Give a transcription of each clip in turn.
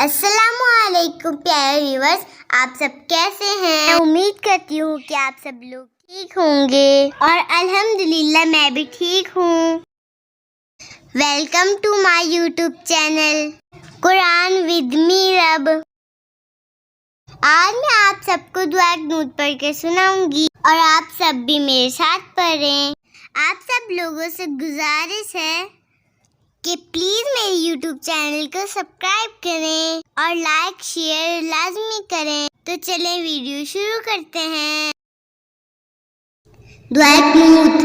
अस्सलामुअलैकुम प्यारे व्यूअर्स, आप सब कैसे हैं? मैं उम्मीद करती हूँ कि आप सब लोग ठीक होंगे और अल्हम्दुलिल्लाह मैं भी ठीक हूँ। Welcome to my YouTube channel Quran with me रब। आज मैं आप सबको दुआ नूत पढ़ के सुनाऊंगी और आप सब भी मेरे साथ पढ़ें। आप सब लोगों से गुजारिश है कि प्लीज़ मेरे यूट्यूब चैनल को सब्सक्राइब करें और लाइक शेयर लाजमी करें। तो चलें वीडियो शुरू करते हैं। दुआ नूत।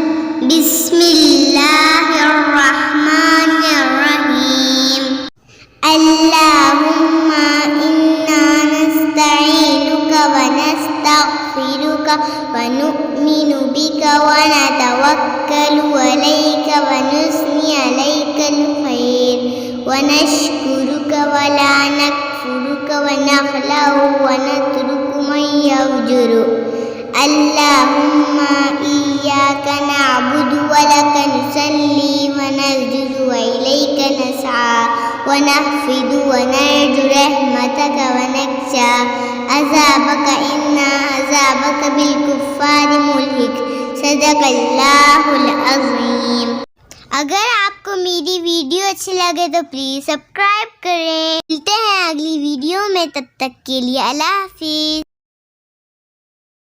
बिस्मिल्लाहिर्रहमानिर्रहीम। अल्लाहुम्मा इन्ना नस्तईनुका व नस्तगफिरुका व नु'मिनु बिका व नतवक्कलु अलैका व नुस्नी अलैकल खैर व नशकुरुका व ला नकफुरुका व नखलउ व नतरुकु मन यफजुरु। अल्लाहुम्मा इय्याका नअबुदु व लका नुसल्ली व नस्जुदु व इलैका नसआ व नहफिदु व नरजु रहमतका व नख्शा अज़ाबका इन्ना अज़ाबका बिल कुफ़्फ़ारि मुल्हिक। सदक़ल्लाहुल अज़ीम। अगर आपको मेरी वीडियो अच्छी लगे तो प्लीज़ सब्सक्राइब करें। मिलते हैं अगली वीडियो में, तब तक के लिए अल्लाह हाफ़िज़।